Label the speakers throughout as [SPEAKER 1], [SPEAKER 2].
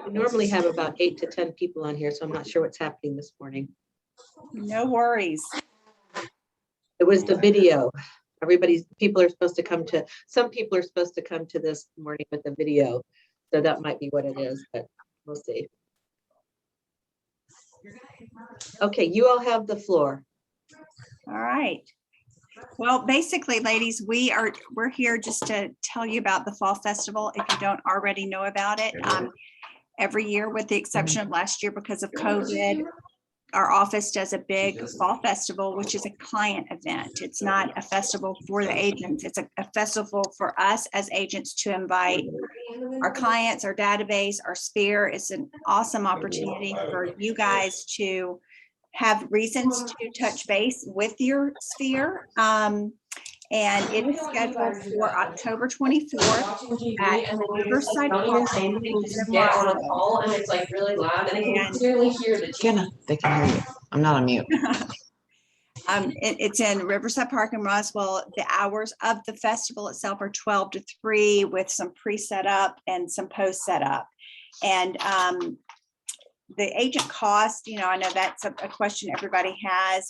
[SPEAKER 1] We normally have about 8 to 10 people on here, so I'm not sure what's happening this morning.
[SPEAKER 2] No worries.
[SPEAKER 1] It was the video. People are supposed to come to, some people are supposed to come to this morning with the video. So that might be what it is, but we'll see. Okay, you all have the floor.
[SPEAKER 2] All right. Well, basically, ladies, we're here just to tell you about the Fall Festival if you don't already know about it. Every year, with the exception of last year because of COVID, our office does a big Fall Festival, which is a client event. It's not a festival for the agents. It's a festival for us as agents to invite our clients, our database, our sphere. It's an awesome opportunity for you guys to have reasons to touch base with your sphere. And it is scheduled for October 24th at Riverside Park.
[SPEAKER 3] And it's like really loud and I can clearly hear the
[SPEAKER 4] They can hear you. I'm not on mute.
[SPEAKER 2] It's in Riverside Park in Roswell. The hours of the festival itself are 12 to 3 with some pre-set up and some post-set up. And the agent cost, I know that's a question everybody has.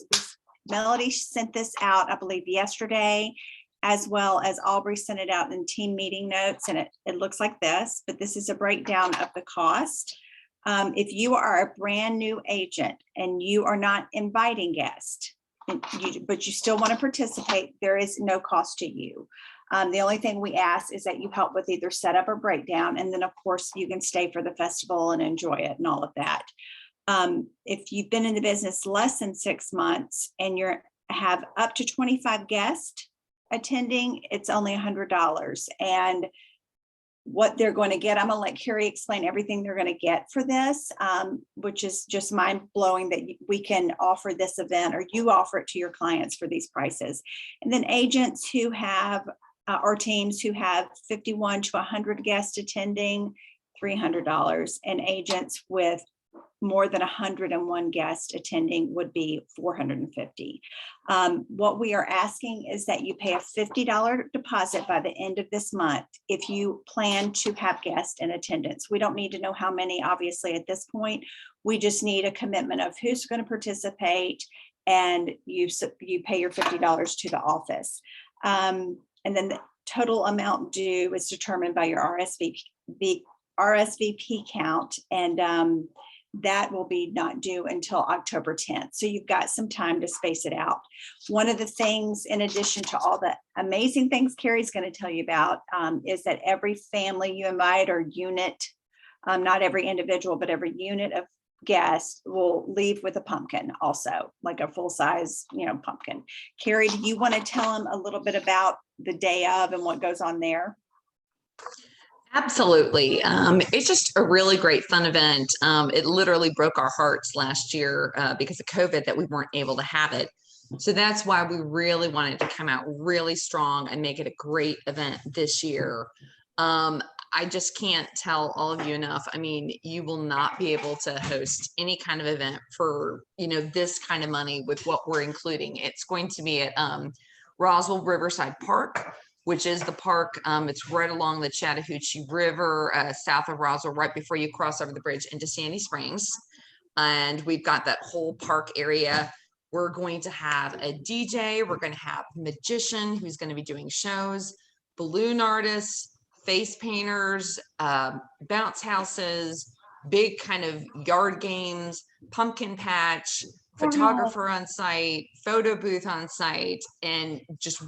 [SPEAKER 2] Melody sent this out, I believe, yesterday, as well as Aubrey sent it out in team meeting notes. And it looks like this, but this is a breakdown of the cost. If you are a brand new agent and you are not inviting guests, but you still want to participate, there is no cost to you. The only thing we ask is that you help with either setup or breakdown. And then of course you can stay for the festival and enjoy it and all of that. If you've been in the business less than 6 months and you have up to 25 guests attending, it's only $100. And what they're going to get, I'm going to let Carrie explain everything they're going to get for this, which is just mind blowing that we can offer this event or you offer it to your clients for these prices. And then agents who have or teams who have 51 to 100 guests attending, $300, and agents with more than 101 guests attending would be $450. What we are asking is that you pay a $50 deposit by the end of this month if you plan to have guests in attendance. We don't need to know how many, obviously, at this point. We just need a commitment of who's going to participate, and you pay your $50 to the office. And then the total amount due is determined by your RSVP count, and that will be not due until October 10th. So you've got some time to space it out. One of the things, in addition to all the amazing things Carrie's going to tell you about, is that every family you invite or unit, not every individual, but every unit of guests will leave with a pumpkin also, like a full-size, pumpkin. Carrie, do you want to tell them a little bit about the day of and what goes on there?
[SPEAKER 4] Absolutely. It's just a really great fun event. It literally broke our hearts last year because of COVID that we weren't able to have it. So that's why we really wanted to come out really strong and make it a great event this year. I just can't tell all of you enough. I mean, you will not be able to host any kind of event for, this kind of money with what we're including. It's going to be at Roswell Riverside Park, which is the park. It's right along the Chattahoochee River, south of Roswell, right before you cross over the bridge into Sandy Springs. And we've got that whole park area. We're going to have a DJ. We're going to have a magician who's going to be doing shows, balloon artists, face painters, bounce houses, big kind of yard games, pumpkin patch, photographer on site, photo booth on site, and just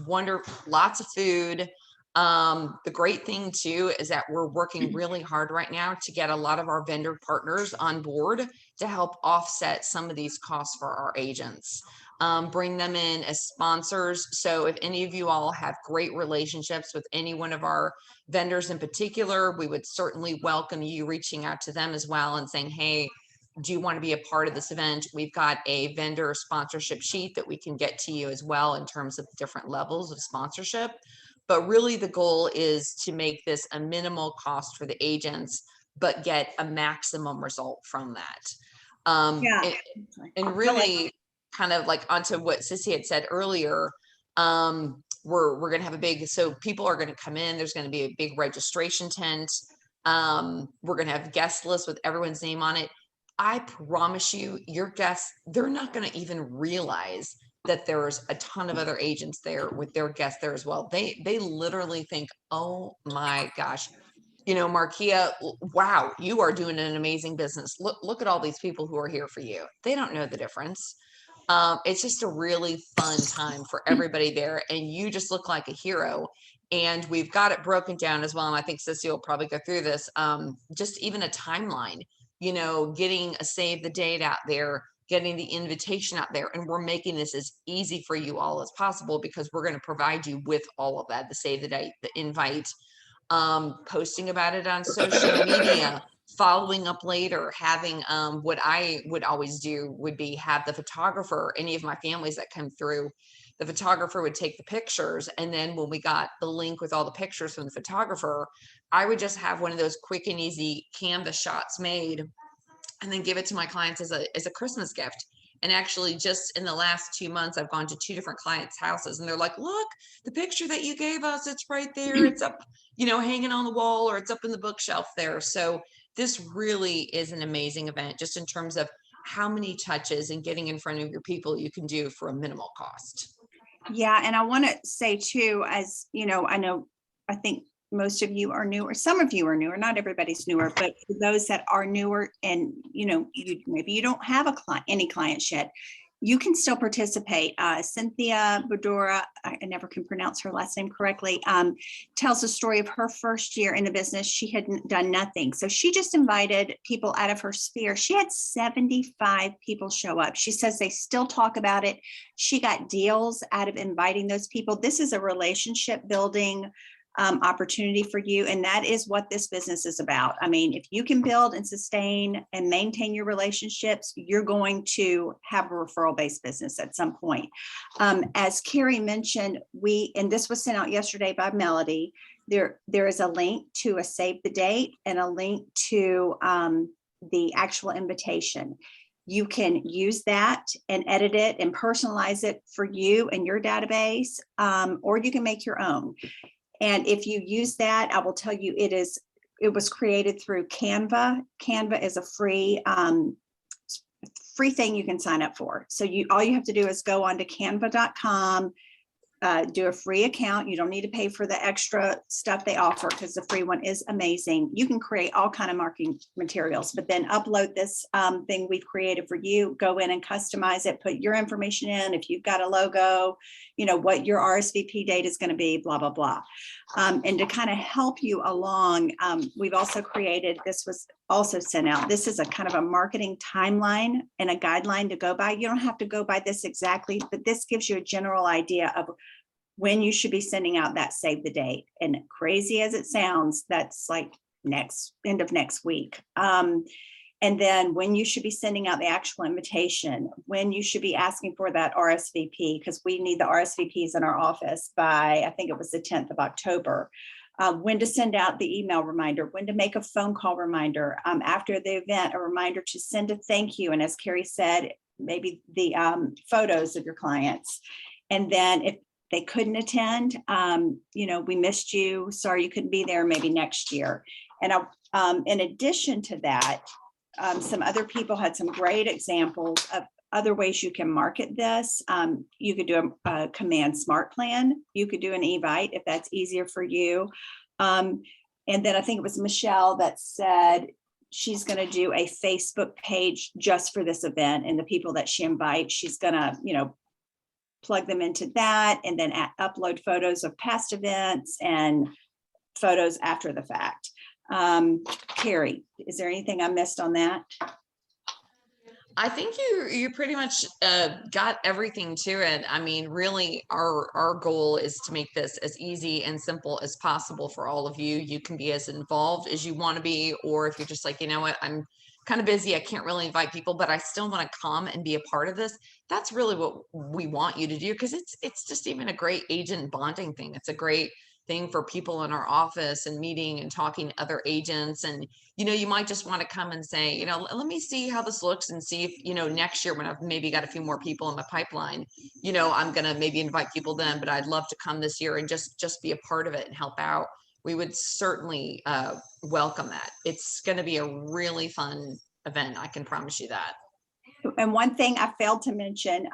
[SPEAKER 4] lots of food. The great thing too is that we're working really hard right now to get a lot of our vendor partners on board to help offset some of these costs for our agents. Bring them in as sponsors. So if any of you all have great relationships with any one of our vendors in particular, we would certainly welcome you reaching out to them as well and saying, hey, do you want to be a part of this event? We've got a vendor sponsorship sheet that we can get to you as well in terms of different levels of sponsorship. But really the goal is to make this a minimal cost for the agents, but get a maximum result from that. And really kind of like onto what Sissy had said earlier, we're going to have so people are going to come in. There's going to be a big registration tent. We're going to have guest lists with everyone's name on it. I promise you, your guests, they're not going to even realize that there's a ton of other agents there with their guests there as well. They literally think, oh my gosh, you know, Markia, wow, you are doing an amazing business. Look at all these people who are here for you. They don't know the difference. It's just a really fun time for everybody there, and you just look like a hero. And we've got it broken down as well. And I think Sissy will probably go through this. Just even a timeline, you know, getting a save the date out there, getting the invitation out there. And we're making this as easy for you all as possible because we're going to provide you with all of that, the save the date, the invite, posting about it on social media, following up later, having what I would always do would be have the photographer, any of my families that come through, the photographer would take the pictures. And then when we got the link with all the pictures from the photographer, I would just have one of those quick and easy canvas shots made and then give it to my clients as a Christmas gift. And actually just in the last 2 months, I've gone to 2 different clients' houses and they're like, look, the picture that you gave us, it's right there. It's up, you know, hanging on the wall, or it's up in the bookshelf there. So this really is an amazing event just in terms of how many touches and getting in front of your people you can do for a minimal cost.
[SPEAKER 2] Yeah, and I want to say too, as you know, I think most of you are newer, some of you are newer, not everybody's newer, but for those that are newer and, you know, maybe you don't have any clients yet, you can still participate. Cynthia Bedora, I never can pronounce her last name correctly, tells the story of her first year in the business. She had done nothing. So she just invited people out of her sphere. She had 75 people show up. She says they still talk about it. She got deals out of inviting those people. This is a relationship building opportunity for you. And that is what this business is about. I mean, if you can build and sustain and maintain your relationships, you're going to have a referral-based business at some point. As Carrie mentioned, and this was sent out yesterday by Melody, there is a link to a save the date and a link to the actual invitation. You can use that and edit it and personalize it for you and your database, or you can make your own. And if you use that, I will tell you it was created through Canva. Canva is a free thing you can sign up for. So all you have to do is go on to canva.com, do a free account. You don't need to pay for the extra stuff they offer because the free one is amazing. You can create all kind of marketing materials, but then upload this thing we've created for you, go in and customize it, put your information in. If you've got a logo, you know, what your RSVP date is going to be, blah, blah, blah. And to kind of help you along, we've also created, this was also sent out. This is a kind of a marketing timeline and a guideline to go by. You don't have to go by this exactly, but this gives you a general idea of when you should be sending out that save the date. And crazy as it sounds, that's like end of next week. And then when you should be sending out the actual invitation, when you should be asking for that RSVP, because we need the RSVPs in our office by, I think it was the 10th of October. When to send out the email reminder, when to make a phone call reminder, after the event, a reminder to send a thank you. And as Carrie said, maybe the photos of your clients. And then if they couldn't attend, you know, we missed you, sorry you couldn't be there, maybe next year. And in addition to that, some other people had some great examples of other ways you can market this. You could do a command smart plan. You could do an evite if that's easier for you. And then I think it was Michelle that said she's going to do a Facebook page just for this event, and the people that she invites, she's going to, you know, plug them into that and then upload photos of past events and photos after the fact. Carrie, is there anything I missed on that?
[SPEAKER 4] I think you pretty much got everything to it. I mean, really, our goal is to make this as easy and simple as possible for all of you. You can be as involved as you want to be, or if you're just like, you know what, I'm kind of busy, I can't really invite people, but I still want to come and be a part of this. That's really what we want you to do, because it's just even a great agent bonding thing. It's a great thing for people in our office and meeting and talking to other agents. And, you know, you might just want to come and say, you know, let me see how this looks and see if, you know, next year when I've maybe got a few more people in my pipeline, you know, I'm going to maybe invite people then, but I'd love to come this year and just be a part of it and help out. we would certainly welcome that. It's going to be a really fun event. I can promise you that.
[SPEAKER 2] And one thing I failed to mention,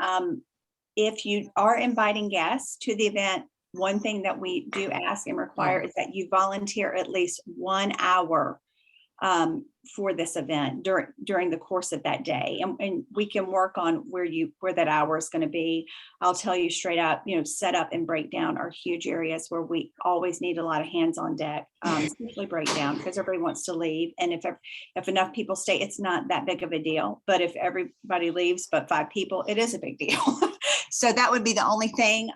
[SPEAKER 2] if you are inviting guests to the event, one thing that we do ask and require is that you volunteer at least 1 hour for this event during the course of that day. And we can work on where that hour is going to be. I'll tell you straight up, set up and breakdown are huge areas where we always need a lot of hands on deck, especially breakdown, because everybody wants to leave. And if enough people stay, it's not that big of a deal. But if everybody leaves but 5 people, it is a big deal. So that would be the only thing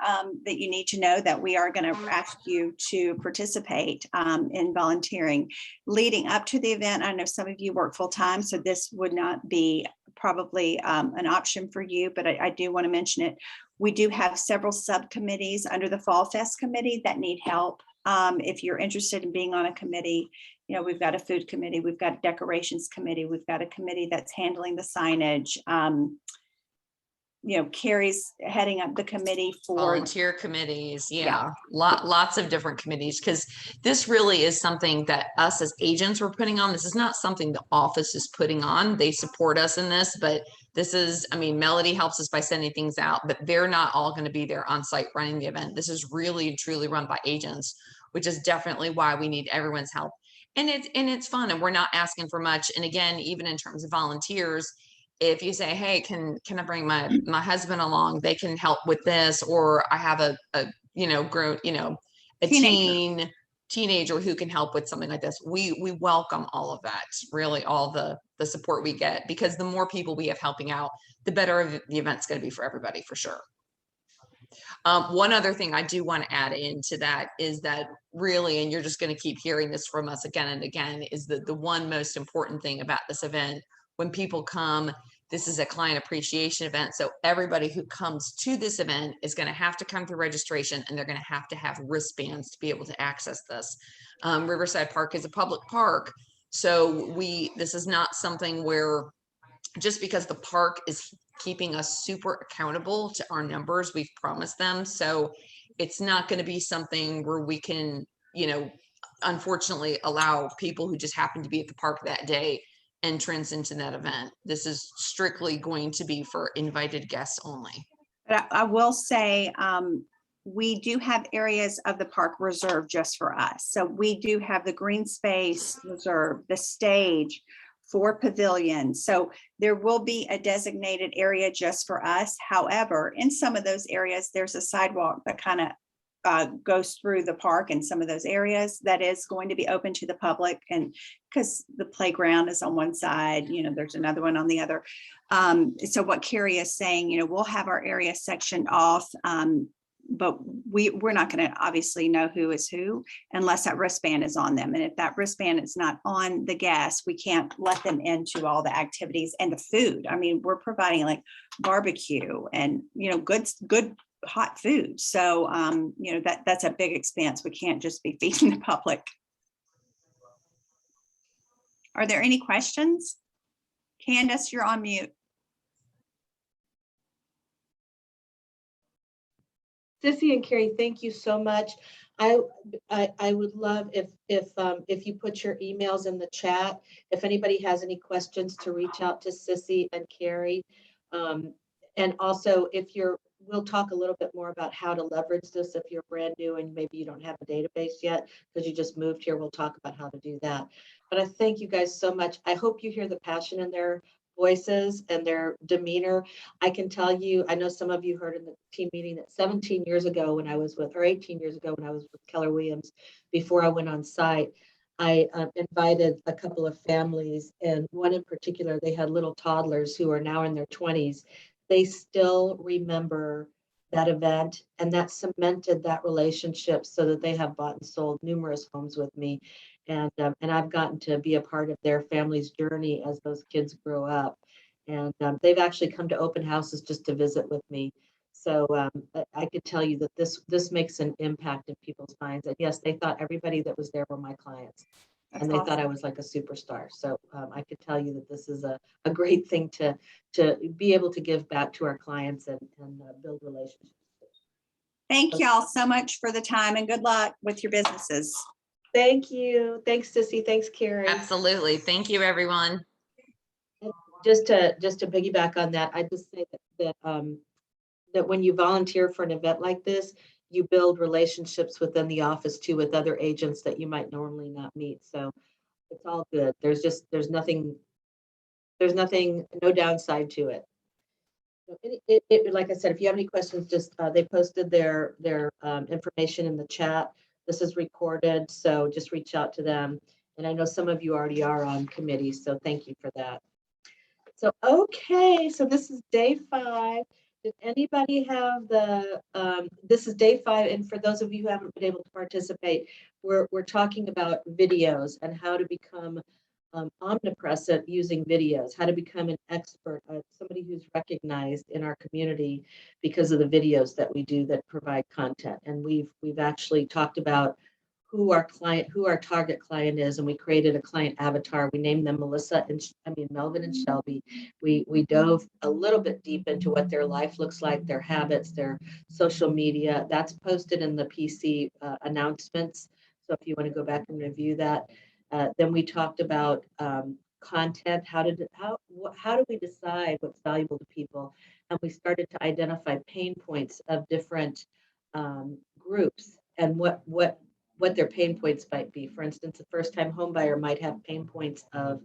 [SPEAKER 2] that you need to know, that we are going to ask you to participate in volunteering. Leading up to the event, I know some of you work full time, so this would not be probably an option for you, but I do want to mention it. We do have several subcommittees under the Fall Fest committee that need help. If you're interested in being on a committee, we've got a food committee, we've got a decorations committee, we've got a committee that's handling the signage. Carrie's heading up the committee for
[SPEAKER 4] volunteer committees. Lots of different committees, because this really is something that us as agents were putting on. This is not something the office is putting on. They support us in this, but this is, Melody helps us by sending things out, but they're not all going to be there on site running the event. This is really and truly run by agents, which is definitely why we need everyone's help. And it's fun, and we're not asking for much. And again, even in terms of volunteers, if you say, hey, can I bring my husband along? They can help with this, or I have a teenager who can help with something like this. We welcome all of that, really, all the support we get, because the more people we have helping out, the better the event's going to be for everybody, for sure. One other thing I do want to add into that is that really, and you're just going to keep hearing this from us again and again, is that the one most important thing about this event, when people come, this is a client appreciation event. So everybody who comes to this event is going to have to come through registration, and they're going to have wristbands to be able to access this. Riverside Park is a public park. So this is not something where, just because the park is keeping us super accountable to our numbers, we've promised them. So it's not going to be something where we can, unfortunately allow people who just happen to be at the park that day entrance into that event. This is strictly going to be for invited guests only.
[SPEAKER 2] But I will say, we do have areas of the park reserved just for us. So we do have the green space reserved, the stage, 4 pavilions. So there will be a designated area just for us. However, in some of those areas, there's a sidewalk that kind of goes through the park in some of those areas that is going to be open to the public, and because the playground is on one side, there's another one on the other. So what Carrie is saying, we'll have our area sectioned off, but we're not going to obviously know who is who unless that wristband is on them. And if that wristband is not on the guests, we can't let them into all the activities and the food. We're providing like barbecue and, good hot food. So, that's a big expense. We can't just be feeding the public. Are there any questions? Candace, you're on mute.
[SPEAKER 1] Sissy and Carrie, thank you so much. I would love if you put your emails in the chat, if anybody has any questions, to reach out to Sissy and Carrie. And also, we'll talk a little bit more about how to leverage this if you're brand new and maybe you don't have a database yet because you just moved here. We'll talk about how to do that. But I thank you guys so much. I hope you hear the passion in their voices and their demeanor. I can tell you, I know some of you heard in the team meeting that 17 years ago when I was with, or 18 years ago when I was with Keller Williams, before I went on site, I invited a couple of families, and one in particular, they had little toddlers who are now in their 20s. They still remember that event, and that cemented that relationship so that they have bought and sold numerous homes with me. And I've gotten to be a part of their family's journey as those kids grow up. And they've actually come to open houses just to visit with me. So I could tell you that this makes an impact in people's minds. And yes, they thought everybody that was there were my clients. And they thought I was like a superstar. So I could tell you that this is a great thing to be able to give back to our clients and build relationships.
[SPEAKER 2] Thank y'all so much for the time, and good luck with your businesses.
[SPEAKER 1] Thank you. Thanks, Sissy. Thanks, Carrie.
[SPEAKER 4] Absolutely. Thank you, everyone.
[SPEAKER 1] Just to piggyback on that, I just say that when you volunteer for an event like this, you build relationships within the office too with other agents that you might normally not meet. So it's all good. There's nothing, no downside to it. So like I said, if you have any questions, just they posted their information in the chat. This is recorded, so just reach out to them. And I know some of you already are on committees, so thank you for that. So, okay, so this is day 5. Did anybody have this is day 5, and for those of you who haven't been able to participate, we're talking about videos and how to become omnipresent using videos, how to become an expert, somebody who's recognized in our community because of the videos that we do that provide content. And we've actually talked about who our target client is, and we created a client avatar. We named them Melvin and Shelby. We dove a little bit deep into what their life looks like, their habits, their social media. That's posted in the PC announcements. So if you want to go back and review that. Then we talked about content. How do we decide what's valuable to people? And we started to identify pain points of different groups and what their pain points might be. For instance, a first-time home buyer might have pain points of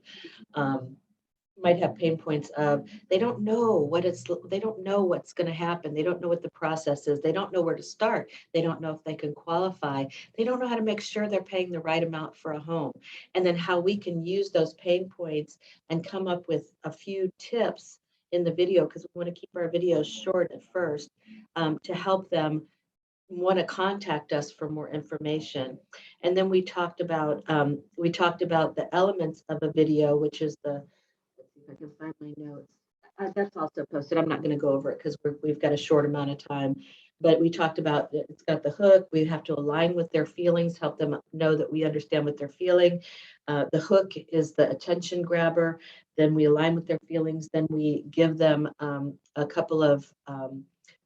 [SPEAKER 1] they don't know what's going to happen. They don't know what the process is. They don't know where to start. They don't know if they can qualify. They don't know how to make sure they're paying the right amount for a home. And then how we can use those pain points and come up with a few tips in the video, because we want to keep our videos short at first, to help them want to contact us for more information. And then we talked about the elements of a video, which is let's see if I can find my notes. That's also posted. I'm not going to go over it because we've got a short amount of time. But we talked about it's got the hook. We have to align with their feelings, help them know that we understand what they're feeling. The hook is the attention grabber. Then we align with their feelings. Then we give them a couple of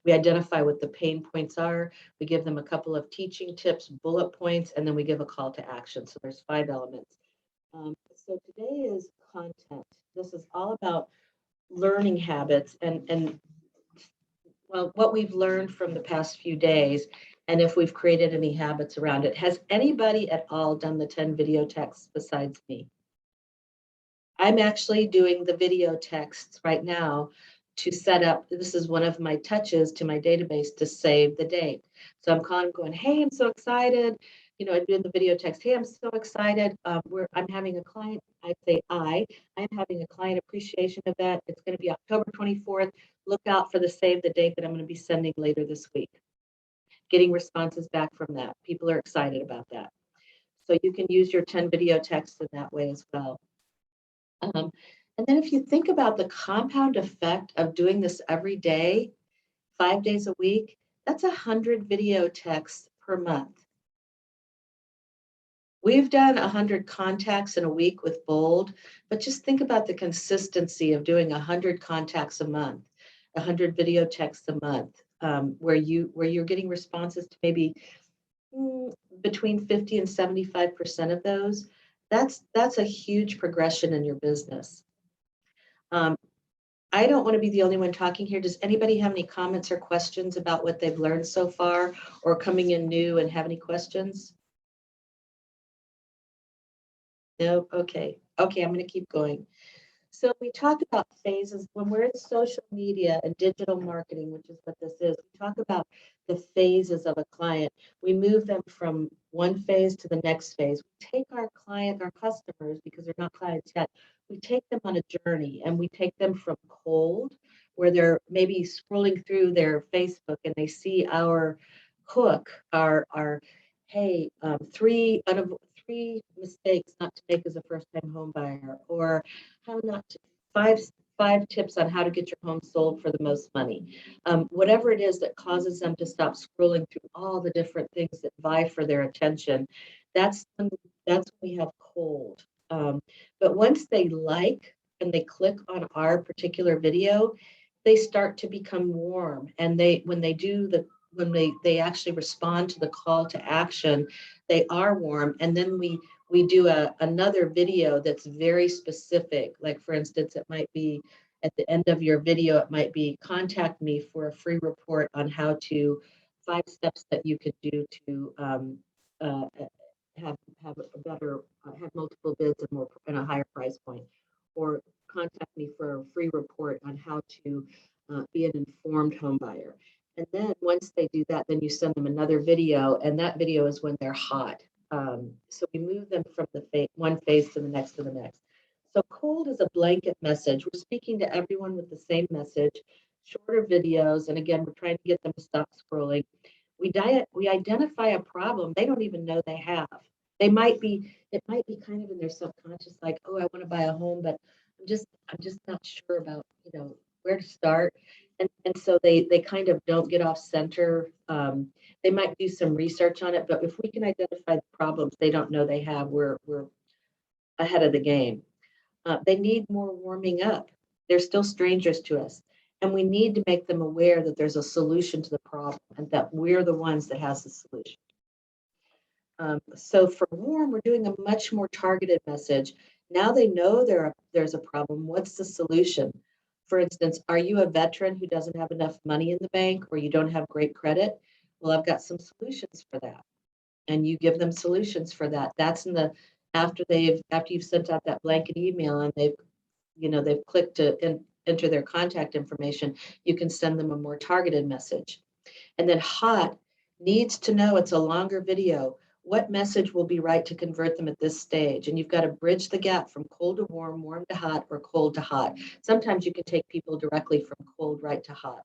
[SPEAKER 1] we identify what the pain points are. We give them a couple of teaching tips, bullet points, and then we give a call to action. So there's 5 elements. So today is content. This is all about learning habits and what we've learned from the past few days, and if we've created any habits around it. Has anybody at all done the 10 video texts besides me? I'm actually doing the video texts right now to set up. This is one of my touches to my database to save the date. So I'm calling, going, hey, I'm so excited. I'm doing the video text. Hey, I'm so excited. I'm having a client. I'm having a client appreciation event. It's going to be October 24th. Look out for the save the date that I'm going to be sending later this week. Getting responses back from that. People are excited about that. So you can use your 10 video texts in that way as well. And then if you think about the compound effect of doing this every day, 5 days a week, that's 100 video texts per month. We've done 100 contacts in a week with Bold, but just think about the consistency of doing 100 contacts a month, 100 video texts a month, where you're getting responses to maybe between 50 and 75% of those. That's a huge progression in your business. I don't want to be the only one talking here. Does anybody have any comments or questions about what they've learned so far, or coming in new and have any questions? No? Okay, I'm going to keep going. So we talked about phases when we're in social media and digital marketing, which is what this is. We talk about the phases of a client. We move them from one phase to the next phase. We take our customers, because they're not clients yet, we take them on a journey, and we take them from cold, where they're maybe scrolling through their Facebook and they see our hook, our hey, 3 mistakes not to make as a first-time home buyer, or how not to, five tips on how to get your home sold for the most money. Whatever it is that causes them to stop scrolling through all the different things that vie for their attention, that's when we have cold. But once they like and they click on our particular video, they start to become warm, and when they actually respond to the call to action, they are warm. And then we do another video that's very specific. Like for instance, it might be at the end of your video, it might be contact me for a free report on how to 5 steps that you could do to uh, have a better have multiple bids and more and a higher price point, or contact me for a free report on how to be an informed home buyer. And then once they do that, then you send them another video, and that video is when they're hot. So we move them from the one phase to the next to the next. So cold is a blanket message. We're speaking to everyone with the same message, shorter videos, and again, we're trying to get them to stop scrolling. We identify a problem they don't even know they have. It might be kind of in their subconscious, like, oh, I want to buy a home, but I'm just not sure about, where to start. And so they kind of don't get off center. They might do some research on it, but if we can identify the problems they don't know they have, we're ahead of the game. They need more warming up. They're still strangers to us. And we need to make them aware that there's a solution to the problem and that we're the ones that has the solution. So for warm, we're doing a much more targeted message. Now they know there's a problem. What's the solution? For instance, are you a veteran who doesn't have enough money in the bank, or you don't have great credit? Well, I've got some solutions for that. And you give them solutions for that. That's after you've sent out that blanket email and they've clicked to enter their contact information, you can send them a more targeted message. And then hot needs to know, it's a longer video. What message will be right to convert them at this stage? And you've got to bridge the gap from cold to warm, warm to hot, or cold to hot. Sometimes you can take people directly from cold right to hot.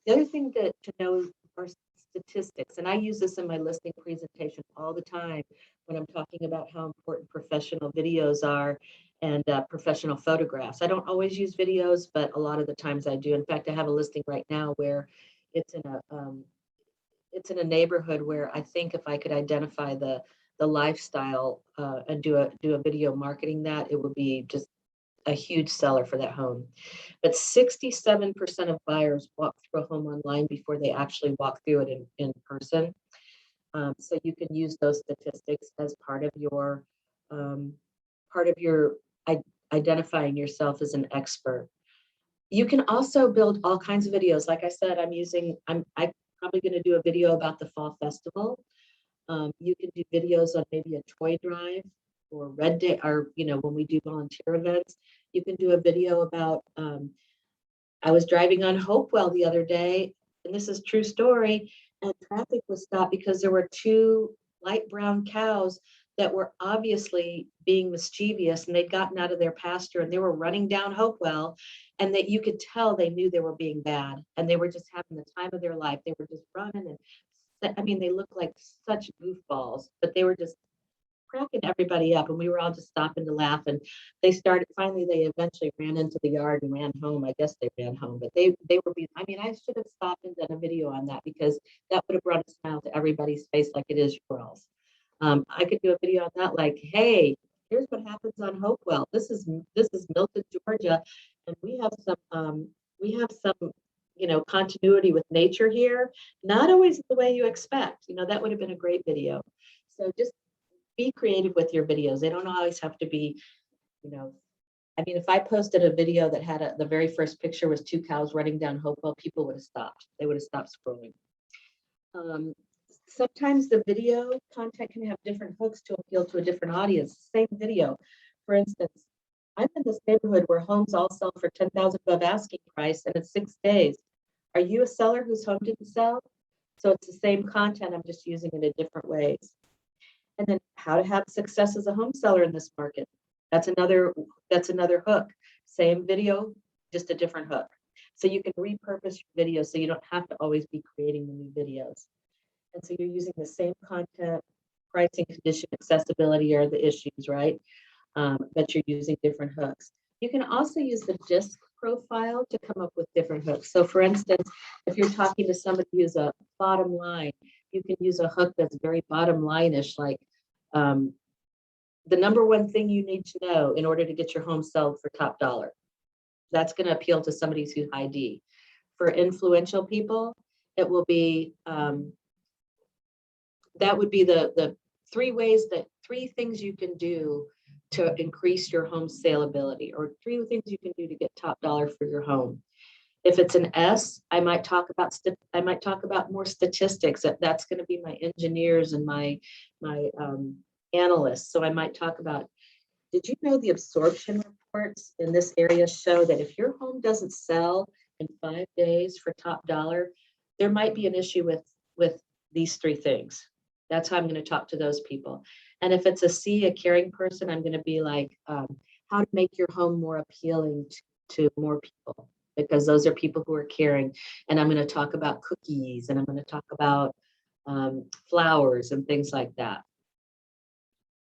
[SPEAKER 1] The other thing to know are statistics, and I use this in my listing presentation all the time when I'm talking about how important professional videos are and professional photographs. I don't always use videos, but a lot of the times I do. In fact, I have a listing right now where it's in a neighborhood where I think if I could identify the lifestyle and do a video marketing that, it would be just a huge seller for that home. But 67% of buyers walk through a home online before they actually walk through it in person. So you can use those statistics as part of your identifying yourself as an expert. You can also build all kinds of videos. Like I said, I'm probably going to do a video about the fall festival. You can do videos on maybe a toy drive or Red Day, or when we do volunteer events. You can do a video about I was driving on Hopewell the other day, and this is true story, and traffic was stopped because there were 2 light brown cows that were obviously being mischievous, and they'd gotten out of their pasture and they were running down Hopewell, and that you could tell they knew they were being bad, and they were just having the time of their life. They were just running, and they looked like such goofballs, but they were just cracking everybody up, and we were all just stopping to laugh. And they eventually ran into the yard and ran home. I guess they ran home, but they were being, I should have stopped and done a video on that, because that would have brought a smile to everybody's face like it is yours. I could do a video on that, like, hey, here's what happens on Hopewell. This is Milton, Georgia, and we have some continuity with nature here. Not always the way you expect. That would have been a great video. So just be creative with your videos. They don't always have to be, if I posted a video that had the very first picture was 2 cows running down Hopewell, people would have stopped. They would have stopped scrolling. Sometimes the video content can have different hooks to appeal to a different audience. Same video. For instance, I'm in this neighborhood where homes all sell for $10,000 above asking price, and it's 6 days. Are you a seller whose home didn't sell? So it's the same content. I'm just using it in different ways. And then how to have success as a home seller in this market. That's another hook. Same video, just a different hook. So you can repurpose your videos so you don't have to always be creating the new videos. And so you're using the same content, pricing, condition, accessibility are the issues, right? But you're using different hooks. You can also use the DISC profile to come up with different hooks. So for instance, if you're talking to somebody who's a bottom line, you can use a hook that's very bottom line-ish, like the number one thing you need to know in order to get your home sold for top dollar. That's going to appeal to somebody who's high D. For influential people, it will be that would be the three things you can do to increase your home saleability, or three things you can do to get top dollar for your home. If it's an S, I might talk about more statistics. That's going to be my engineers and my analysts. So I might talk about, did you know the absorption reports in this area show that if your home doesn't sell in 5 days for top dollar, there might be an issue with these three things. That's how I'm going to talk to those people. And if it's a C, a caring person, I'm going to be like, how to make your home more appealing to more people, because those are people who are caring. And I'm going to talk about cookies, and I'm going to talk about flowers and things like that.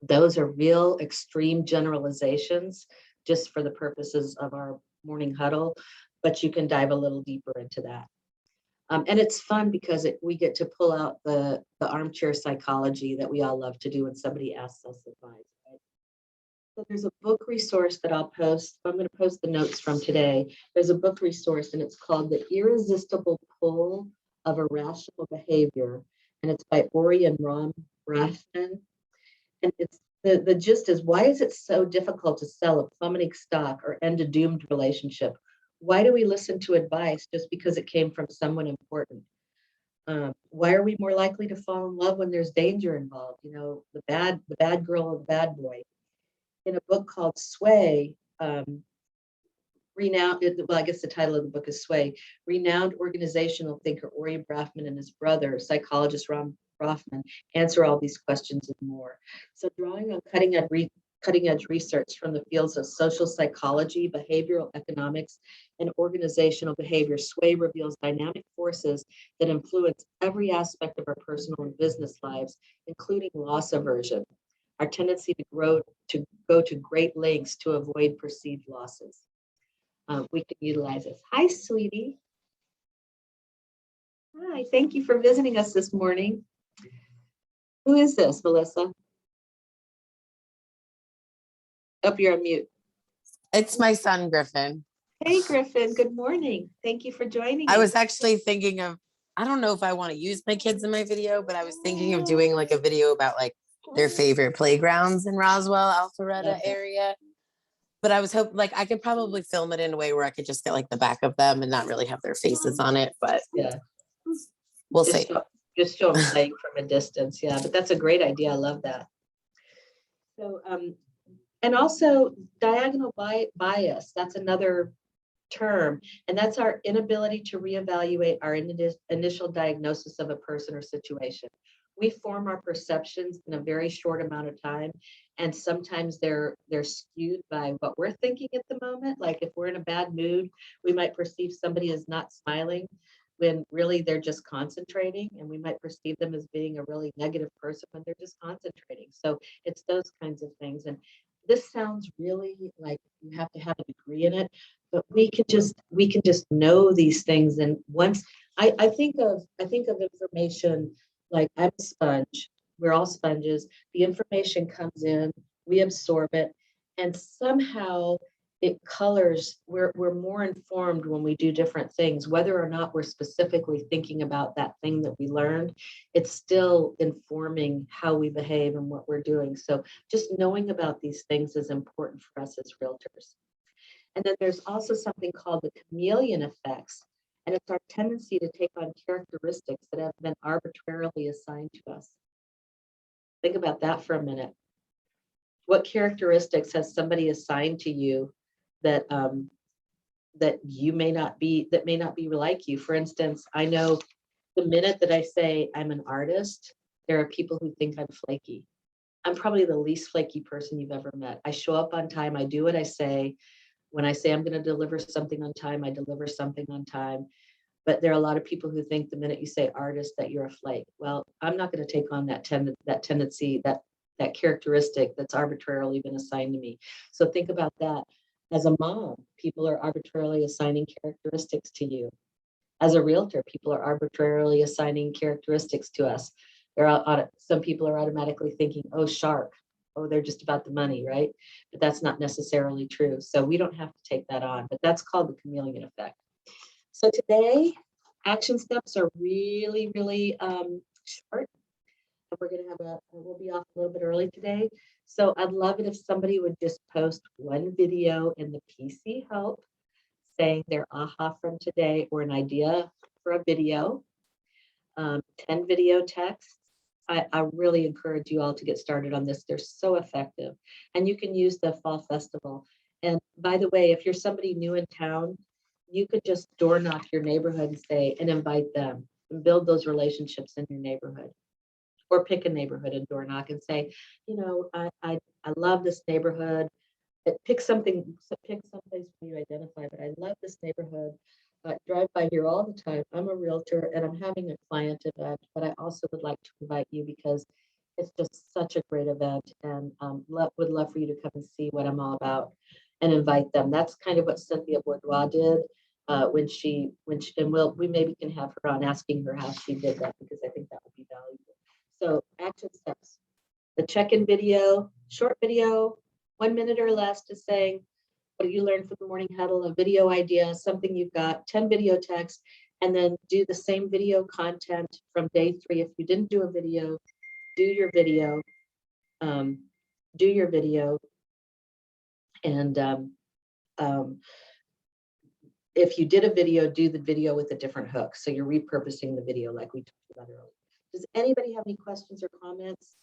[SPEAKER 1] Those are real extreme generalizations just for the purposes of our morning huddle, but you can dive a little deeper into that. And it's fun because we get to pull out the armchair psychology that we all love to do when somebody asks us advice. Right? So there's a book resource that I'll post. I'm going to post the notes from today. There's a book resource, and it's called The Irresistible Pull of Irrational Behavior. And it's by Ori and Ron Brafman. And it's the gist is, why is it so difficult to sell a plummeting stock or end a doomed relationship? Why do we listen to advice just because it came from someone important? Why are we more likely to fall in love when there's danger involved? You know, the bad girl or the bad boy. In a book called Sway, I guess the title of the book is Sway, renowned organizational thinker Ori Brafman and his brother, psychologist Ron Brafman, answer all these questions and more. So drawing on cutting edge research from the fields of social psychology, behavioral economics, and organizational behavior, Sway reveals dynamic forces that influence every aspect of our personal and business lives, including loss aversion, our tendency to go to great lengths to avoid perceived losses. We can utilize this. Hi, sweetie. Hi, thank you for visiting us this morning. Who is this, Melissa? Oh, you're on mute.
[SPEAKER 5] It's my son, Griffin.
[SPEAKER 1] Hey, Griffin, good morning. Thank you for joining
[SPEAKER 5] I
[SPEAKER 1] us.
[SPEAKER 5] was actually thinking of, I don't know if I want to use my kids in my video, but I was thinking of doing like a video about like their favorite playgrounds in Roswell, Alpharetta area. But I was hoping like I could probably film it in a way where I could just get like the back of them and not really have their faces on it. But
[SPEAKER 1] Yeah,
[SPEAKER 5] we'll see.
[SPEAKER 1] Just show them playing from a distance. Yeah, but that's a great idea. I love that. So, and also diagonal bias, that's another term, and that's our inability to reevaluate our initial diagnosis of a person or situation. We form our perceptions in a very short amount of time, and sometimes they're skewed by what we're thinking at the moment. Like if we're in a bad mood, we might perceive somebody as not smiling when really they're just concentrating, and we might perceive them as being a really negative person when they're just concentrating. So it's those kinds of things. And this sounds really like you have to have a degree in it, but we can just know these things. And once I think of information like I'm a sponge, we're all sponges. The information comes in, we absorb it, and somehow it colors, we're more informed when we do different things, whether or not we're specifically thinking about that thing that we learned, it's still informing how we behave and what we're doing. So just knowing about these things is important for us as realtors. And then there's also something called the chameleon effects. And it's our tendency to take on characteristics that have been arbitrarily assigned to us. Think about that for a minute. What characteristics has somebody assigned to you that that may not be like you? For instance, I know the minute that I say I'm an artist, there are people who think I'm flaky. I'm probably the least flaky person you've ever met. I show up on time. I do what I say. When I say I'm going to deliver something on time, I deliver something on time. But there are a lot of people who think the minute you say artist that you're a flake. Well, I'm not going to take on that tendency, that characteristic that's arbitrarily been assigned to me. So think about that. As a mom, people are arbitrarily assigning characteristics to you. As a realtor, people are arbitrarily assigning characteristics to us. Some people are automatically thinking, oh, shark. Oh, they're just about the money, right? But that's not necessarily true. So we don't have to take that on, but that's called the chameleon effect. So today, action steps are really, really short. we're gonna have we'll be off a little bit early today. So I'd love it if somebody would just post one video in the PC Help saying their aha from today or an idea for a video, 10 video texts. I really encourage you all to get started on this. They're so effective. And you can use the fall festival. And by the way, if you're somebody new in town, you could just door knock your neighborhood and say, and invite them and build those relationships in your neighborhood. Or pick a neighborhood and door knock and say, you know, I love this neighborhood. Pick someplace where you identify, but I love this neighborhood. I drive by here all the time. I'm a realtor and I'm having a client event, but I also would like to invite you because it's just such a great event, and would love for you to come and see what I'm all about and invite them. That's kind of what Cynthia Bourgeois did when she, and we maybe can have her on asking her how she did that, because I think that would be valuable. So action steps, the check-in video, short video, 1 minute or less, to saying what you learned from the morning huddle, a video idea, something you've got, 10 video texts, and then do the same video content from day 3. If you didn't do a video, do your video, and if you did a video, do the video with a different hook. So you're repurposing the video like we talked about earlier. Does anybody have any questions or comments?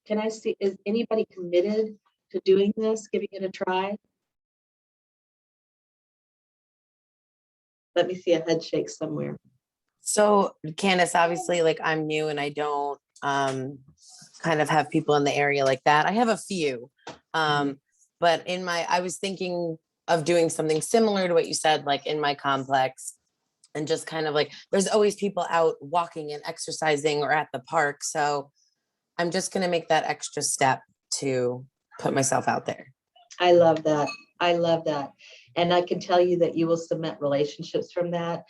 [SPEAKER 1] Can I see, is anybody committed to doing this, giving it a try? Let me see a head shake somewhere.
[SPEAKER 5] So Candace, obviously, like I'm new and I don't kind of have people in the area like that. I have a few, but I was thinking of doing something similar to what you said, like in my complex, and just kind of like, there's always people out walking and exercising or at the park. So I'm just going to make that extra step to put myself out there.
[SPEAKER 1] I love that. I love that. And I can tell you that you will cement relationships from that.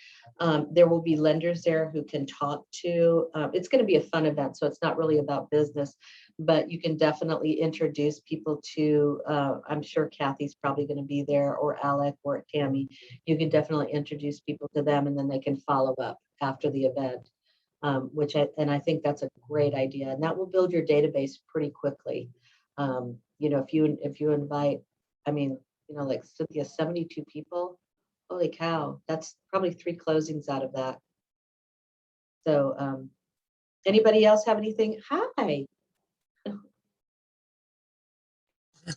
[SPEAKER 1] There will be lenders there who can talk to, it's going to be a fun event. So it's not really about business, but you can definitely introduce people to, I'm sure Kathy's probably going to be there, or Alec or Tammy. You can definitely introduce people to them, and then they can follow up after the event. I think that's a great idea, and that will build your database pretty quickly. You know, if you invite, I mean, you know, like Cynthia, 72 people, holy cow, that's probably 3 closings out of that. So anybody else have anything? Hi.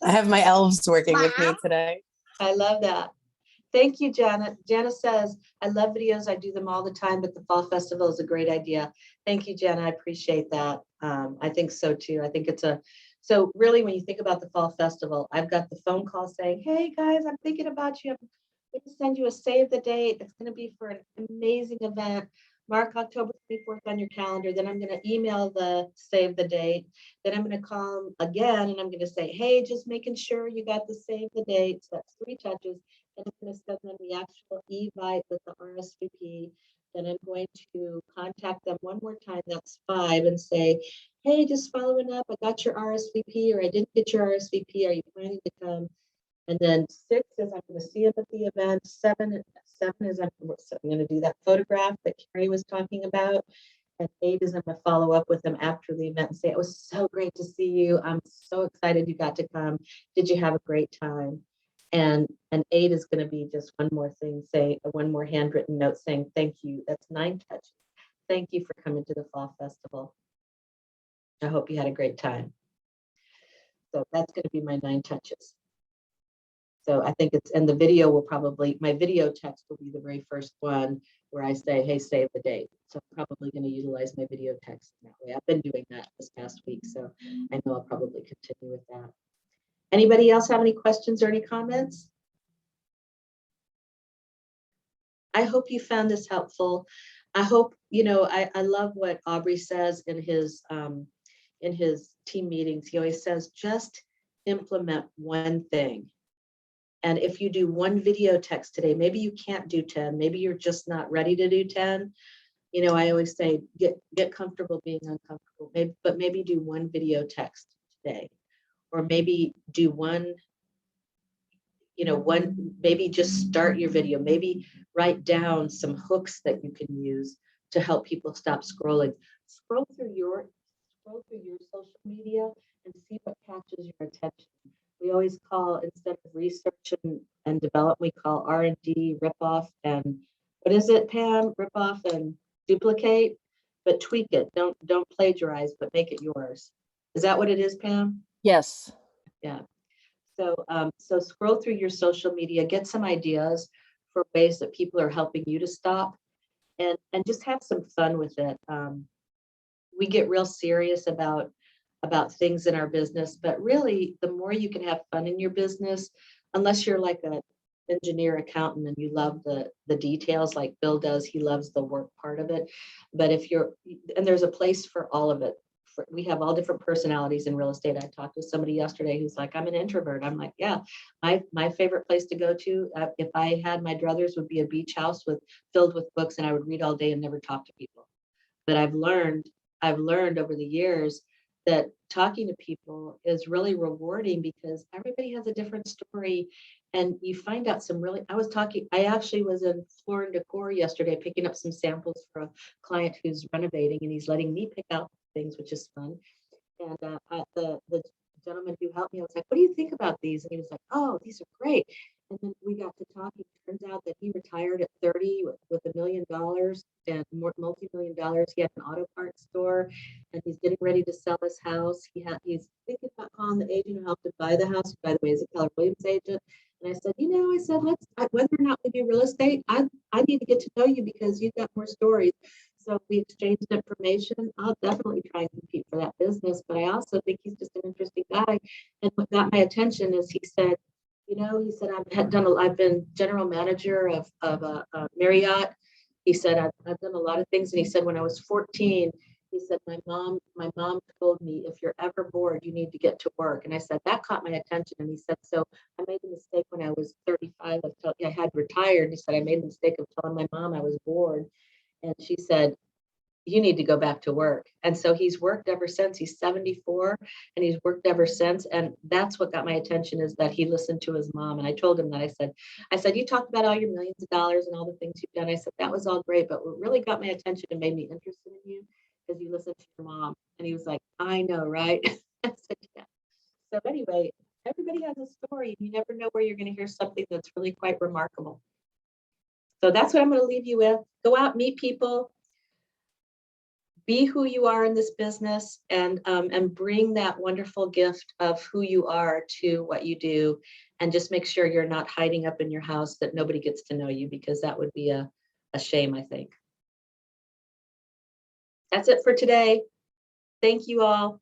[SPEAKER 5] I have my elves working with me today.
[SPEAKER 1] I love that. Thank you, Janet. Jana says, I love videos. I do them all the time, but the fall festival is a great idea. Thank you, Jana. I appreciate that. I think so too. I think so really, when you think about the fall festival, I've got the phone call saying, hey guys, I'm thinking about you. I'm going to send you a save the date. It's going to be for an amazing event. Mark October 24th on your calendar. Then I'm going to email the save the date. Then I'm going to call them again, and I'm going to say, hey, just making sure you got the save the date. So that's 3 touches. And I'm going to send them the actual e-vite with the RSVP. Then I'm going to contact them one more time, that's 5, and say, hey, just following up, I got your RSVP, or I didn't get your RSVP. Are you planning to come? And then 6 is I'm going to see them at the event. 7 is I'm going to do that photograph that Carrie was talking about. And 8 is I'm going to follow up with them after the event and say, it was so great to see you. I'm so excited you got to come. Did you have a great time? And 8 is going to be just one more thing, say one more handwritten note saying, thank you. That's 9 touches. Thank you for coming to the fall festival. I hope you had a great time. So that's going to be my 9 touches. So I think and the video will probably, my video text will be the very first one where I say, hey, save the date. So I'm probably going to utilize my video text in that way. I've been doing that this past week, so I know I'll probably continue with that. Anybody else have any questions or any comments? I hope you found this helpful. I hope, you know, I love what Aubrey says in his team meetings. He always says, just implement one thing. And if you do 1 video text today, maybe you can't do 10, maybe you're just not ready to do 10. You know, I always say, get comfortable being uncomfortable, but maybe do 1 video text today, or maybe do one, you know, maybe just start your video, maybe write down some hooks that you can use to help people stop scrolling. Scroll through your social media and see what catches your attention. We always call, instead of research and develop, we call R&D, rip off, and what is it, Pam? Rip off and duplicate, but tweak it. Don't plagiarize, but make it yours. Is that what it is, Pam?
[SPEAKER 6] Yes.
[SPEAKER 1] Yeah. So scroll through your social media, get some ideas for ways that people are helping you to stop, and just have some fun with it. We get real serious about things in our business, but really the more you can have fun in your business, unless you're like an engineer accountant and you love the details like Bill does, he loves the work part of it. But and there's a place for all of it. We have all different personalities in real estate. I talked to somebody yesterday who's like, I'm an introvert. I'm like, yeah, my favorite place to go to, if I had my druthers, would be a beach house filled with books, and I would read all day and never talk to people. But I've learned over the years that talking to people is really rewarding because everybody has a different story, and you find out I actually was in Floor and Decor yesterday picking up some samples for a client who's renovating, and he's letting me pick out things, which is fun. And the gentleman who helped me, I was like, what do you think about these? And he was like, oh, these are great. And then we got to talking. Turns out that he retired at 30 with $1 million and multi-million dollars. He had an auto parts store, and he's getting ready to sell his house. He's thinking about calling the agent who helped him buy the house. By the way, is a Keller Williams agent. And I said, whether or not we do real estate, I need to get to know you because you've got more stories. So we exchanged information. I'll definitely try and compete for that business, but I also think he's just an interesting guy. And what got my attention is he said, I've been general manager of Marriott. He said, I've done a lot of things. And he said, when I was 14, he said, my mom told me, if you're ever bored, you need to get to work. And I said, that caught my attention. And he said, so I made the mistake when I was 35, I had retired. He said, I made the mistake of telling my mom I was bored. And she said, you need to go back to work. And so he's worked ever since. He's 74 and he's worked ever since. And that's what got my attention, is that he listened to his mom. And I told him that, I said, you talked about all your millions of dollars and all the things you've done. I said, that was all great, but what really got my attention and made me interested in you is you listened to your mom. And he was like, I know, right? I said, yeah. So anyway, everybody has a story. You never know where you're going to hear something that's really quite remarkable. So that's what I'm going to leave you with. Go out, meet people, be who you are in this business, and bring that wonderful gift of who you are to what you do, and just make sure you're not hiding up in your house that nobody gets to know you, because that would be a shame, I think. That's it for today. Thank you all.